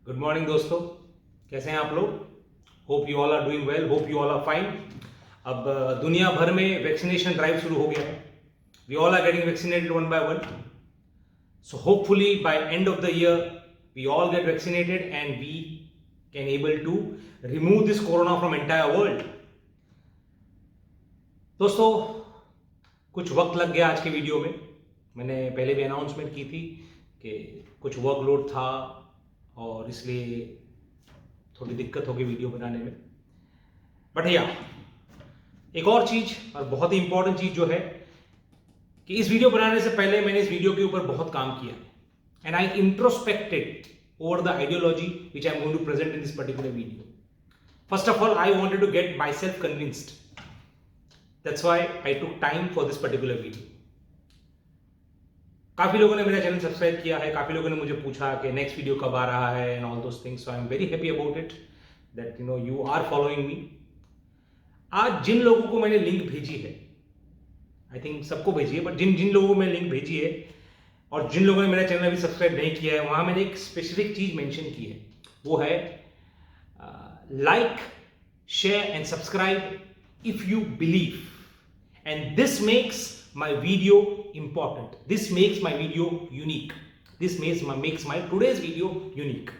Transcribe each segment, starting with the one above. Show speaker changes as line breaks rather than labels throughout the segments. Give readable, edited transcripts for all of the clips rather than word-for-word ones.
Good morning दोस्तों, कैसे हैं आप लोग? Hope you all are doing well, hope you all are fine. अब दुनिया भर में वैक्सीनेशन ड्राइव शुरू हो गया है। We all are getting vaccinated one by one. So hopefully by end of the year we all get vaccinated and we can able to remove this corona from entire world. दोस्तों, कुछ वक्त लग गया आज के वीडियो में। मैंने पहले भी अनाउंसमेंट की थी कि कुछ वर्कलोड था और इसलिए थोड़ी दिक्कत होगी वीडियो बनाने में। बट या एक और चीज, और बहुत ही इंपॉर्टेंट चीज जो है कि इस वीडियो बनाने से पहले मैंने इस वीडियो के ऊपर बहुत काम किया and I introspected over the ideology which I am going to present in this particular video. First of all, I wanted to get myself convinced, that's why I took time for this particular video. काफी लोगों ने मेरा channel subscribe किया है, काफी लोगों ने मुझे पूछा कि नेक्स्ट वीडियो कब आ रहा है and all those things. So I am very happy about it that you are following me. आज जिन लोगों को मैंने लिंक भेजी है, आई थिंक सबको भेजी है, बट जिन जिन लोगों को मैंने लिंक भेजी है और जिन लोगों ने मेरा चैनल अभी सब्सक्राइब नहीं किया है, वहां मैंने एक स्पेसिफिक चीज मेंशन की है, वो है like, share and subscribe if you believe, and this makes my video important. This makes my video unique. This makes my today's video unique.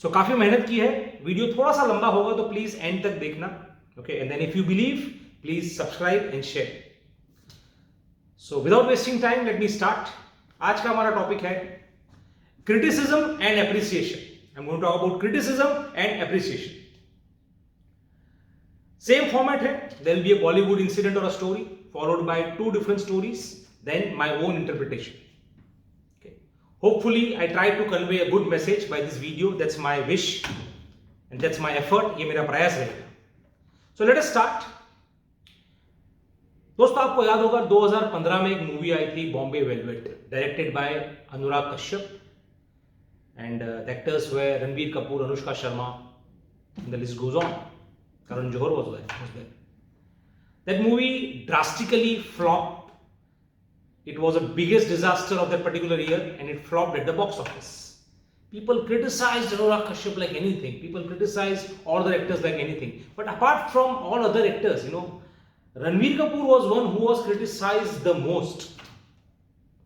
So काफी मेहनत की है। वीडियो थोड़ा सा लंबा होगा तो प्लीज एंड तक देखना, okay? And then if you believe, please subscribe and share. So without wasting time, let me start. आज का हमारा टॉपिक है criticism and appreciation. I'm going to talk about criticism and appreciation. Same format है. There will be a Bollywood incident or a story, followed by two different stories, then my own interpretation. Okay. Hopefully, I try to convey a good message by this video. That's my wish and that's my effort. ये मेरा प्रयास रहेगा. So let us start. दोस्तों, आपको याद होगा 2015 में एक मूवी आई थी Bombay velvet, directed by Anurag Kashyap, and the actors were Ranbir Kapoor, Anushka Sharma, and the list goes on. Karan Johar was there. That movie drastically flopped. It was the biggest disaster of that particular year and it flopped at the box office. People criticized Anurag Kashyap like anything. People criticized all the actors like anything. But apart from all other actors, Ranveer Kapoor was one who was criticized the most.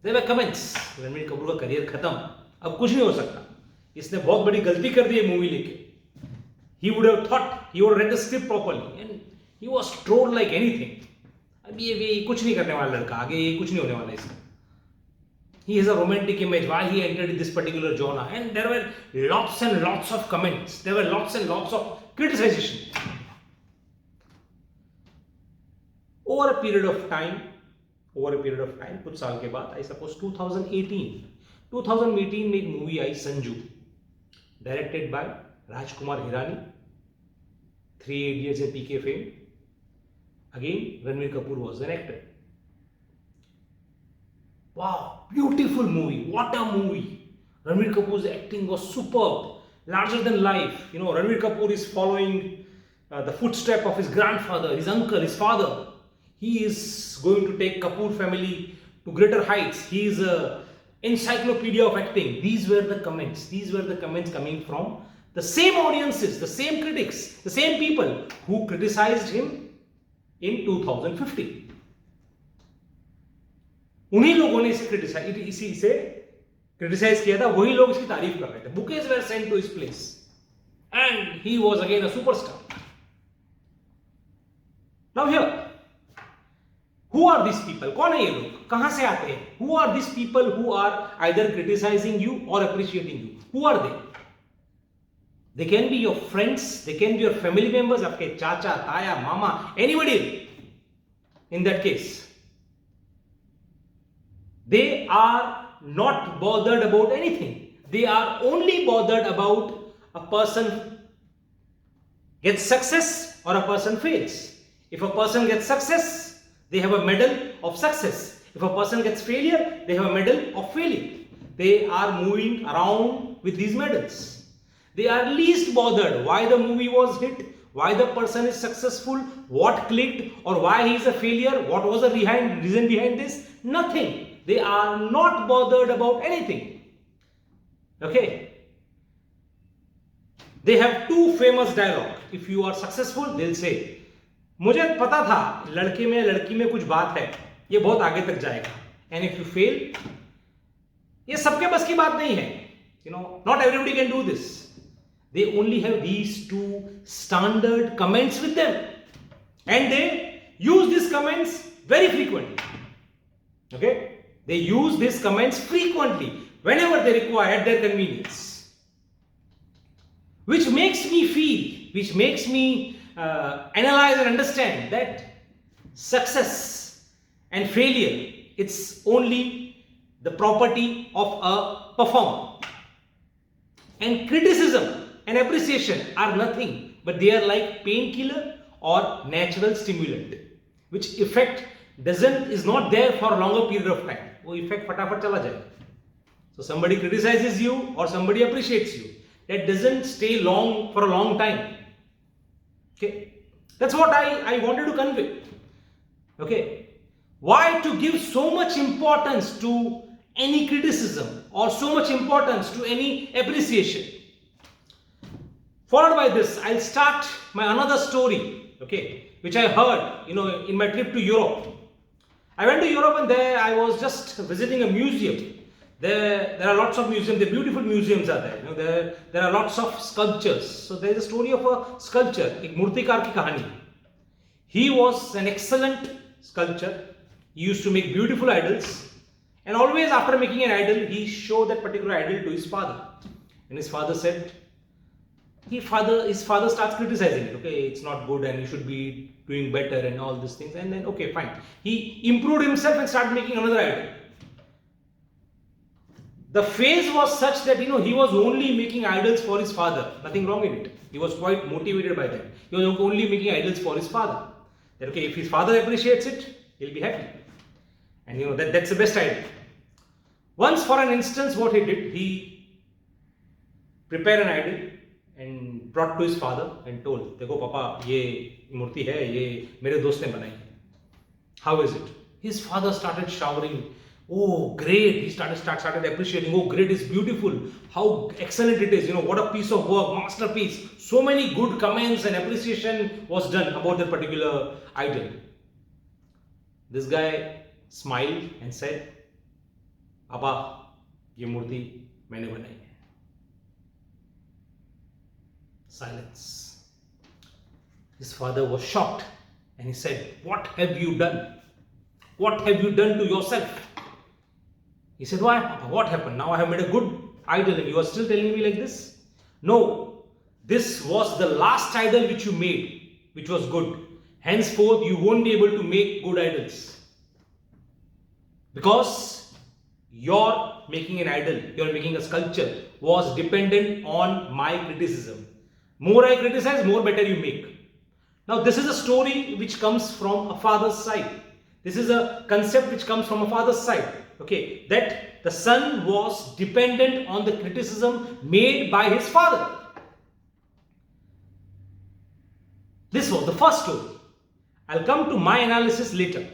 There were comments. Ranveer Kapoor का career खत्म, अब कुछ नहीं हो सकता, इसने बहुत बड़ी गलती कर दी है मूवी लेके. He would have thought, he would have read the script properly and he was trolled like anything. अभी ये कुछ नहीं करने वाला लड़का, आगे ये कुछ नहीं होने वाला इसका. He has a romantic image while he entered this particular genre, and there were lots and lots of comments. There were lots and lots of criticization. Over a period of time, कुछ साल के बाद, I suppose 2018 में एक movie I Sanju, directed by Rajkumar Hirani, 3 Idiots and PK fame. Again, Ranveer Kapoor was an actor. Wow, beautiful movie. What a movie. Ranveer Kapoor's acting was superb, larger than life. Ranveer Kapoor is following the footsteps of his grandfather, his uncle, his father. He is going to take Kapoor family to greater heights. He is an encyclopedia of acting. These were the comments coming from the same audiences, the same critics, the same people who criticized him in 2015. उन्हीं लोगों ने इसे criticise किया था, वही लोग इसकी तारीफ कर रहे थे. Bouquets were sent to his place and he was again a superstar. Now here, who are these people? कौन है ये लोग, कहां से आते हैं? Who are these people who are either criticizing you or appreciating you? Who are they? They can be your friends, they can be your family members, आपके चाचा, ताया, मामा, anybody in that case. They are not bothered about anything. They are only bothered about a person gets success or a person fails. If a person gets success, they have a medal of success. If a person gets failure, they have a medal of failure. They are moving around with these medals. They are least bothered why the movie was hit, why the person is successful, what clicked, or why he is a failure, what was the reason behind this. Nothing. They are not bothered about anything. Okay. They have two famous dialogue. If you are successful, they'll say, मुझे पता था लड़के में लड़की में कुछ बात है, ये बहुत आगे तक जाएगा. And if you fail, ये सबके बस की बात नहीं है. Not everybody can do this. They only have these two standard comments with them, and they use these comments very frequently. Okay, they use these comments frequently whenever they require at their convenience, which makes me feel, which makes me analyze and understand that success and failure, it's only the property of a performer, and criticism and appreciation are nothing but they are like painkiller or natural stimulant, which effect is not there for a longer period of time. वो effect फटाफट चला जाएगा. So somebody criticizes you or somebody appreciates you, that doesn't stay long for a long time. Okay, that's what I wanted to convey. Okay, why to give so much importance to any criticism or so much importance to any appreciation? Followed by this, I'll start my another story, okay, which I heard, in my trip to Europe. I went to Europe and there I was just visiting a museum. There are lots of museums, the beautiful museums are there. There are lots of sculptures. So there is a story of a sculpture, एक मूर्तिकार की कहानी. He was an excellent sculptor. He used to make beautiful idols. And always after making an idol, he showed that particular idol to his father. And his father said, his father starts criticizing it. Okay, it's not good and you should be doing better and all these things. And then, okay, fine. He improved himself and started making another idol. The phase was such that, he was only making idols for his father. Nothing wrong in it. He was quite motivated by that. He was only making idols for his father. That, okay, if his father appreciates it, he'll be happy. And, that's the best idea. Once, for an instance, what he did, he prepared an idol and brought to his father and told, देखो पापा ये मूर्ति है, ये मेरे दोस्त ने बनाई है. How is it? His father started showering. Oh, great! He started appreciating. Oh, great! It's beautiful. How excellent it is! What a piece of work, masterpiece. So many good comments and appreciation was done about that particular idol. This guy smiled and said, पापा ये मूर्ति मैंने बनाई है. Silence. His father was shocked and he said, what have you done? What have you done to yourself? He said, why? What happened? Now I have made a good idol and you are still telling me like this? No, this was the last idol which you made, which was good. Henceforth, you won't be able to make good idols. Because your making an idol, your making a sculpture was dependent on my criticism. More I criticize, more better you make. Now this is a story which comes from a father's side. This is a concept which comes from a father's side. Okay, that the son was dependent on the criticism made by his father. This was the first story. I'll come to my analysis later.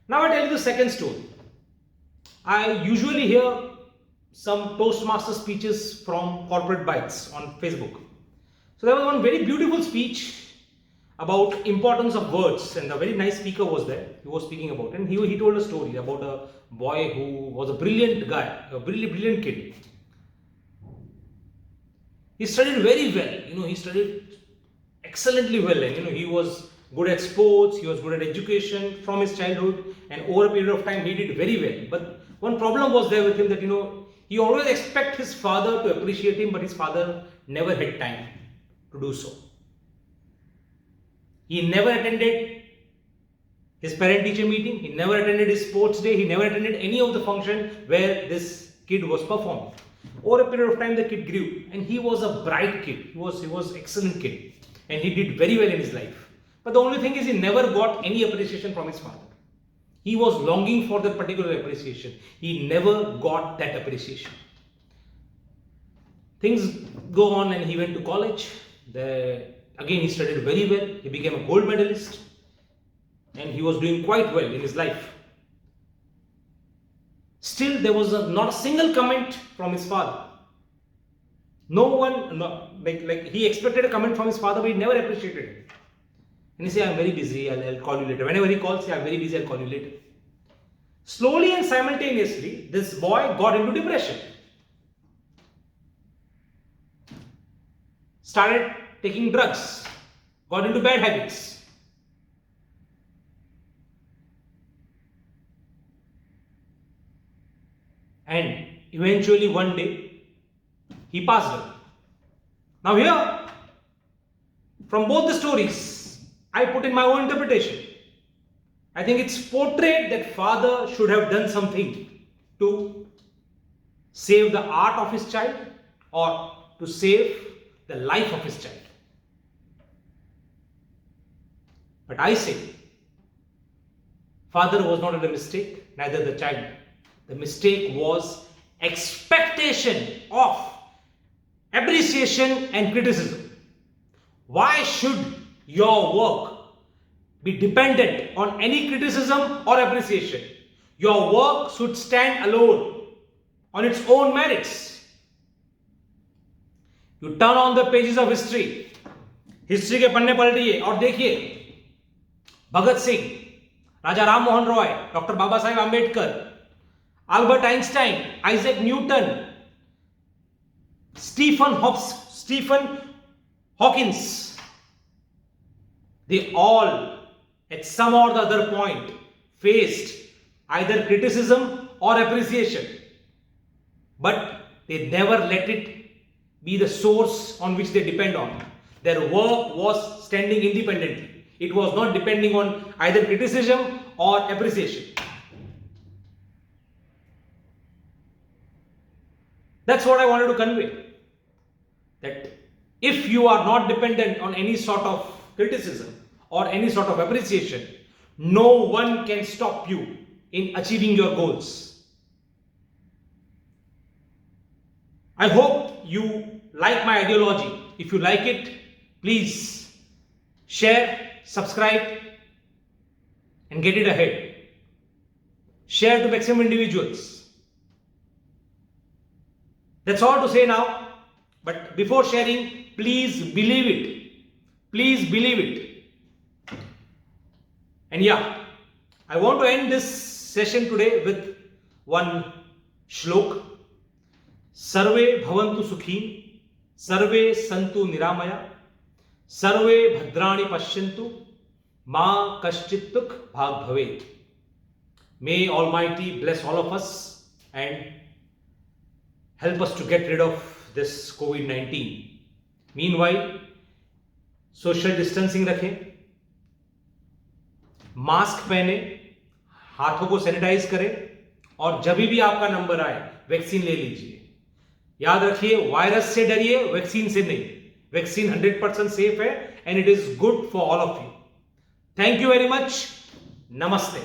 Now I tell you the second story. I usually hear some Toastmaster speeches from corporate bites on Facebook. So there was one very beautiful speech about importance of words, and a very nice speaker was there. He was speaking about it, and he told a story about a boy who was a brilliant guy, a brilliant kid. He studied very well. He studied excellently well, and he was good at sports. He was good at education from his childhood, and over a period of time he did very well. But one problem was there with him, that he always expected his father to appreciate him, but his father never had time to do so. He never attended his parent-teacher meeting, he never attended his sports day, he never attended any of the function where this kid was performing. Over a period of time, the kid grew, and he was a bright kid. He was excellent kid, and he did very well in his life. But the only thing is, he never got any appreciation from his father. He was longing for that particular appreciation. He never got that appreciation. Things go on, and he went to college. Again, he studied very well. He became a gold medalist, and he was doing quite well in his life. Still, there was not a single comment from his father. No one, no, like he expected a comment from his father, but he never appreciated it. And he said, I'm very busy, I'll call you later. Whenever he calls, say, I'm very busy, I'll call you later. Slowly and simultaneously, this boy got into depression. Started taking drugs, got into bad habits. And eventually one day, he passed away. Now here, from both the stories, I put in my own interpretation. I think it's portrayed that father should have done something to save the art of his child or to save the life of his child. But I say, father was not a mistake, neither the child. The mistake was expectation of appreciation and criticism. Why should your work be dependent on any criticism or appreciation? Your work should stand alone on its own merits. You turn on the pages of history. History के पन्ने पलटिए और देखिए Bhagat Singh, Raja Ram Mohan Roy, doctor Baba Saheb Ambedkar, Albert Einstein, Isaac Newton, Stephen Hawkins, they all at some or the other point faced either criticism or appreciation, but they never let it be the source on which they depend on. Their work was standing independently. It was not depending on either criticism or appreciation. That's what I wanted to convey. That if you are not dependent on any sort of criticism or any sort of appreciation, no one can stop you in achieving your goals. I hope you like my ideology. If you like it, please share, subscribe, and get it ahead. Share to maximum individuals. That's all to say now. But before sharing, please believe it. Please believe it. And yeah, I want to end this session today with one shlok. Sarve bhavantu sukhi, sarve santu niramaya, sarve bhadrani pashyantu, ma kaschit dukh bhag bhavet. May Almighty bless all of us and help us to get rid of this COVID-19. Meanwhile, social distancing रखें, mask पहने, हाथों को sanitise करें और जब भी आपका number आए वैक्सीन ले लीजिए. याद रखिए, वायरस से डरिए, वैक्सीन से नहीं. वैक्सीन 100% सेफ है and it is good for all of you. Thank you very much. Namaste.